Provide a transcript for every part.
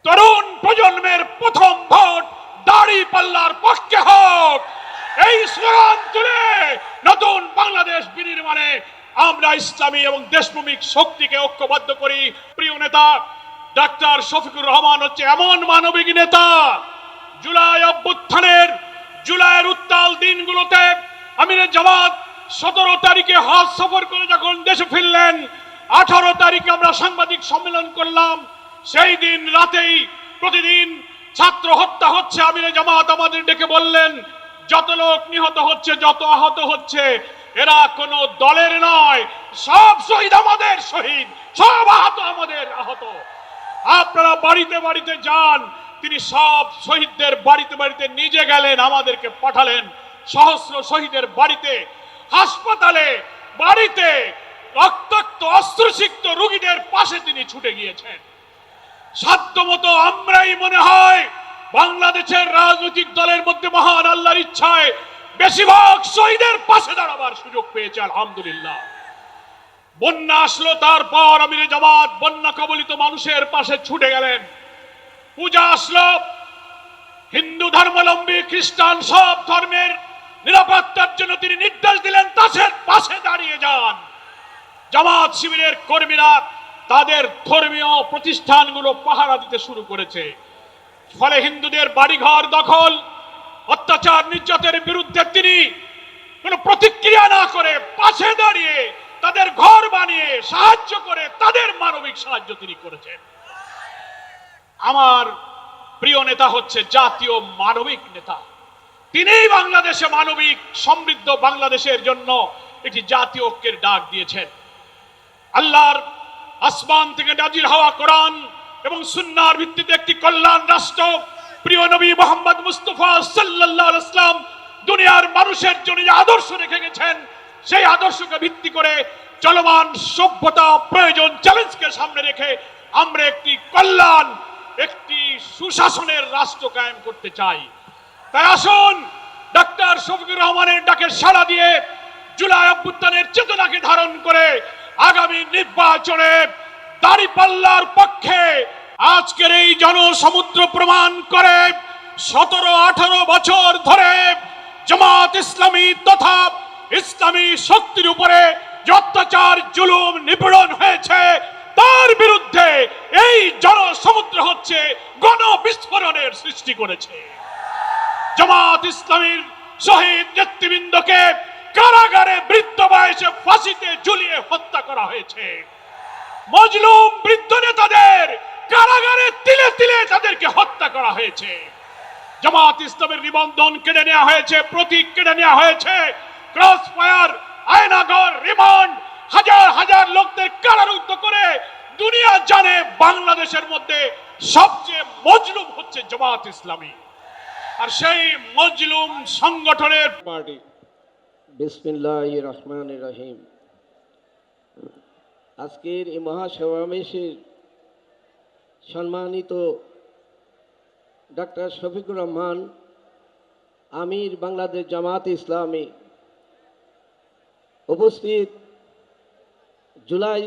তরুণ প্রজন্মের প্রথম ভোট দাঁড়িপাল্লার পক্ষে হোক, এই স্লোগান তুলে নতুন বাংলাদেশ বিনির্মাণে আমরা ইসলামী এবং দেশপ্রেমিক শক্তিকে ঐক্যবদ্ধ করি। প্রিয় নেতা ডাক্তার শফিকুর রহমান হচ্ছে এমন মানবিক নেতা, জুলাই অভ্যুত্থানের জুলাইয়ের উত্তাল দিনগুলোতে আমিরে জামাত 17 তারিখে হজ সফর করে যখন দেশে ফিরলেন, 18 তারিখে আমরা সাংবাদিক সম্মেলন করলাম। সেই দিন রাতেই প্রতিদিন ছাত্র হত্যা হচ্ছে, আমিরে জামাত আমাদের ডেকে বললেন যত লোক নিহত হচ্ছে, যত আহত হচ্ছে, এরা কোনো দলের নয়, সব শহীদ আমাদের শহীদ, সব আহত আমাদের আহত। আপনারা বাড়িতে বাড়িতে যান। তিনি সব শহীদদের বাড়িতে বাড়িতে নিজে গেলেন, আমাদেরকে পাঠালেন। সহস্র শহীদের বাড়িতে, হাসপাতালে, বাড়িতে রক্তাক্ত অস্ত্রসিক্ত রোগীদের পাশে তিনি ছুটে গিয়েছেন। সাধ্যমতো আমরাই মনে হয় বাংলাদেশের রাজনৈতিক দলের মধ্যে মহান আল্লাহর ইচ্ছায় বেশিরভাগ শহীদের পাশে দাঁড়াবার সুযোগ পেয়েছে, আলহামদুলিল্লাহ। বন্যা আসলো, তারপর আমিরে জামাত বন্যা কবলিত মানুষের পাশে ছুটে গেলেন। পূজা আসলো, হিন্দু ধর্মাবলম্বী খ্রিস্টান সব ধর্মের নিরাপত্তার জন্য তিনি নির্দেশ দিলেন তাদের পাশে দাঁড়িয়ে যান। জামাত শিবিরের কর্মীরা তাদের ধর্মীয় প্রতিষ্ঠানগুলো পাহারা দিতে শুরু করেছে। ফলে হিন্দুদের বাড়িঘর দখল, অত্যাচার নির্যাতনের বিরুদ্ধে তিনি কোনো প্রতিক্রিয়া না করে পাশে দাঁড়িয়ে তাদের ঘর বানিয়ে সাহায্য করে তাদের মানবিক সাহায্য তিনি করেছেন। আমার প্রিয় নেতা হচ্ছে জাতীয় মানবিক নেতা। তিনিই বাংলাদেশে মানবিক সমৃদ্ধ বাংলাদেশের জন্য একটি জাতীয় ঐক্যের ডাক দিয়েছেন। আল্লাহর আসমান থেকে নাজিল হওয়া কোরআন এবং সুন্নাহর ভিত্তিতে একটি কল্যাণ রাষ্ট্র প্রিয় নবী মুহাম্মদ মুস্তাফা সাল্লাল্লাহু আলাইহি ওয়াসাল্লাম দুনিয়ার মানুষের জন্য যে আদর্শ রেখে গেছেন, সেই আদর্শকে ভিত্তি করে চলমান সভ্যতা প্রয়োজন চ্যালেঞ্জকে সামনে রেখে আমরা একটি কল্যাণ, একটি সুশাসনের রাষ্ট্র কায়েম করতে চাই। তাই আসুন ডাক্তার শফিকুর রহমানের ডাকে সাড়া দিয়ে জুলাই অভ্যুত্থানের চেতনাকে ধারণ করে আগামী নির্বাচনে দাঁড়িপাল্লার পক্ষে আজকের এই জনসমুদ্র প্রমাণ করে 17-18 বছর ধরে জামাত ইসলামী তথা ইসলামী শক্তির উপরে যে অত্যাচার জুলুম নিপীড়ন হয়েছে, তার বিরুদ্ধে এই জনসমুদ্র হচ্ছে গণবিস্ফোরণের সৃষ্টি করেছে। জামাত ইসলামীর শহীদ নেতৃবৃন্দকে কারাগারে বৃদ্ধ বয়সে ফাঁসিতে ঝুলিয়ে হত্যা করা হয়েছে। মজলুম বৃদ্ধ নেতাদের কারাগারে তিলে তিলে তাদেরকে হত্যা করা হয়েছে। জামাত ইসলামের নিবন্ধন কেড়ে নেওয়া হয়েছে, প্রতীক কেড়ে নেওয়া হয়েছে, ক্রস ফায়ার, আয়নাঘর, রিমান্ড, হাজার হাজার লোকদের কারারুদ্ধ করে দুনিয়া জানে বাংলাদেশের মধ্যে সবচেয়ে মজলুম হচ্ছে জামাত ইসলামী। আর সেই মজলুম সংগঠনের পার্টি। বিসমিল্লাহির রহমানির রহিম। আজকের এই মহাসমাবেশের সম্মানিত ডাক্তার শফিকুর রহমান আমির বাংলাদেশ জামাত ইসলামী, উপস্থিত জুলাই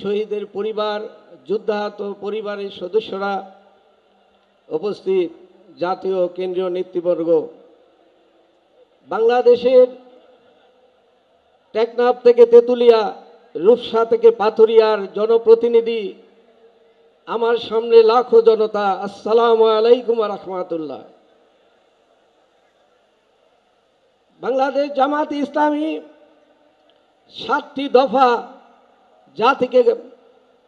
শহীদের পরিবার, যুদ্ধাহত পরিবারের সদস্যরা, উপস্থিত জাতীয় কেন্দ্রীয় নেতৃবর্গ, বাংলাদেশের টেকনাফ থেকে তেঁতুলিয়া, রূপসা থেকে পাথুরিয়ার জনপ্রতিনিধি, আমার সামনে লাখো জনতা, আসসালামু আলাইকুম ওয়া রাহমাতুল্লাহ। বাংলাদেশ জামাত ইসলামী 7টি দফা জাতিকে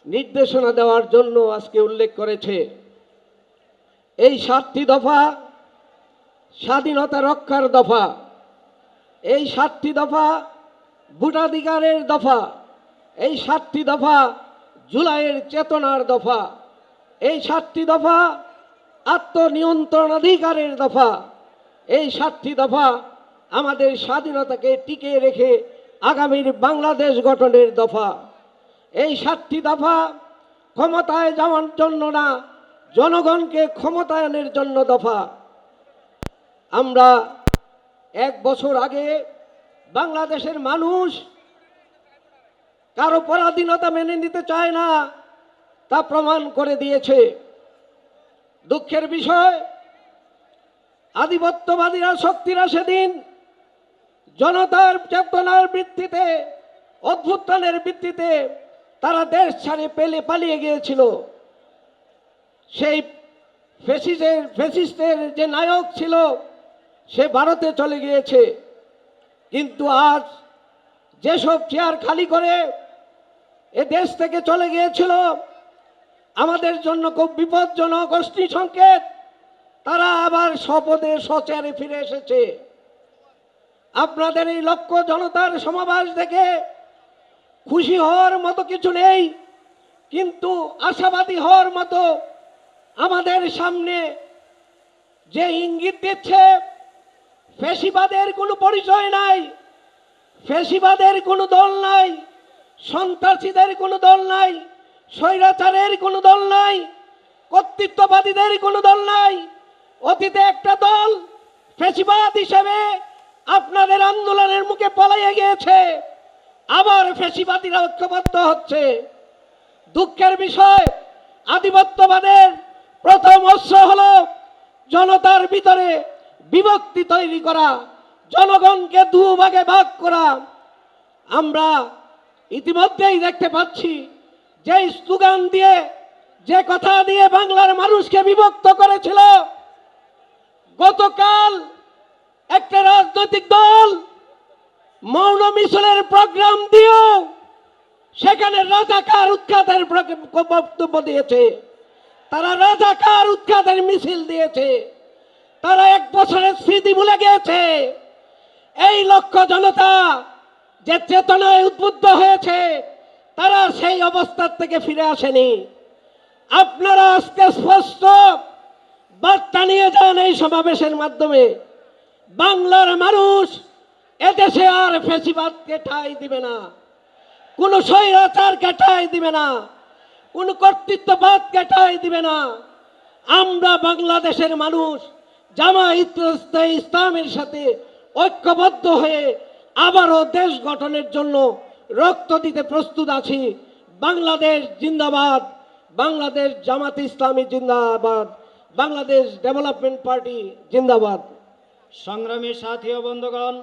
নির্দেশনা দেওয়ার জন্য আজকে উল্লেখ করেছে। এই 7টি দফা স্বাধীনতা রক্ষার দফা, এই 7টি দফা ভোটাধিকারের দফা, এই 7টি দফা জুলাইয়ের চেতনার দফা, এই 7টি দফা আত্মনিয়ন্ত্রণাধিকারের দফা, এই 7টি দফা আমাদের স্বাধীনতাকে টিকিয়ে রেখে আগামীর বাংলাদেশ গঠনের দফা। এই 7টি দফা ক্ষমতায় যাওয়ার জন্য না, জনগণকে ক্ষমতায়নের জন্য দফা। আমরা 1 বছর আগে বাংলাদেশের মানুষ কারো পরাধীনতা মেনে নিতে চায় না, তা প্রমাণ করে দিয়েছে। দুঃখের বিষয়, আধিপত্যবাদীরা শক্তিরা সেদিন জনতার চেতনার ভিত্তিতে, অভ্যুত্থানের ভিত্তিতে তারা দেশ ছাড়ে পালিয়ে গিয়েছিল। সেই ফ্যাসিস্টের যে নায়ক ছিল সে ভারতে চলে গিয়েছে। কিন্তু আজ যেসব চেয়ার খালি করে এ দেশ থেকে চলে গিয়েছিল, আমাদের জন্য খুব বিপজ্জনক অগ্নি সংকেত, তারা আবার স্বপদে স্বচেয়ারে ফিরে এসেছে। আপনাদের এই লক্ষ জনতার সমাবেশ দেখে খুশি হওয়ার মতো কিছু নেই, কিন্তু আশাবাদী হওয়ার মতো আমাদের সামনে যে ইঙ্গিত দিচ্ছে, ফ্যাসিবাদের কোনো পরিচয় নাই, ফ্যাসিবাদের কোনো দল নাই, সন্ত্রাসীদের কোনো দল নাই, স্বৈরাচারের কোনো দল নাই, কর্তৃত্ববাদীদের কোনো দল নাই। অতীতে একটা দল ফ্যাসিবাদ হিসেবে আপনাদের আন্দোলনের মুখে পলাইয়ে গিয়েছে, আবার ফ্যাসিবাদীরা ঐক্যবদ্ধ হচ্ছে। দুঃখের বিষয়, আধিপত্যবাদের প্রথম অস্ত্র হলো জনতার ভিতরে বিভক্তি তৈরি করা, জনগণকে দুভাগে ভাগ করা। আমরা ইতিমধ্যেই দেখতে পাচ্ছি যে স্লোগান দিয়ে, যে কথা দিয়ে বাংলার মানুষকে বিভক্ত করেছিল, গতকাল একটা রাজনৈতিক দল মৌন মিছিলের প্রোগ্রাম দিয়েও সেখানে রাজাকার উৎখাতের বক্তব্য দিয়েছে। তারা রাজাকার উৎখাতের মিছিল দিয়েছে, তারা এক বছরের স্মৃতি ভুলে গিয়েছে। এই লক্ষ জনতা যে চেতনায় উদ্বুদ্ধ হয়েছে, তারা সেই অবস্থার থেকে ফিরে আসেনি। আপনারা আজকে স্পষ্ট বার্তা নিয়ে যান এই সমাবেশের মাধ্যমে, বাংলার মানুষ এদেশে আর ফ্যাসিবাদকে ঠাঁই দিবে না, কোন স্বৈরাচারকে ঠাঁই দিবে না, কোন কর্তৃত্ববাদকে ঠাঁই দিবে না। আমরা বাংলাদেশের মানুষ জামায়াত ইসলামের সাথে ঐক্যবদ্ধ হয়ে আবারও দেশ গঠনের জন্য রক্ত দিতে প্রস্তুত আছি। বাংলাদেশ জিন্দাবাদ, বাংলাদেশ জামাত ইসলামী জিন্দাবাদ, বাংলাদেশ ডেভেলপমেন্ট পার্টি জিন্দাবাদ। সংগ্রামী সাথী ও বন্ধুগণ,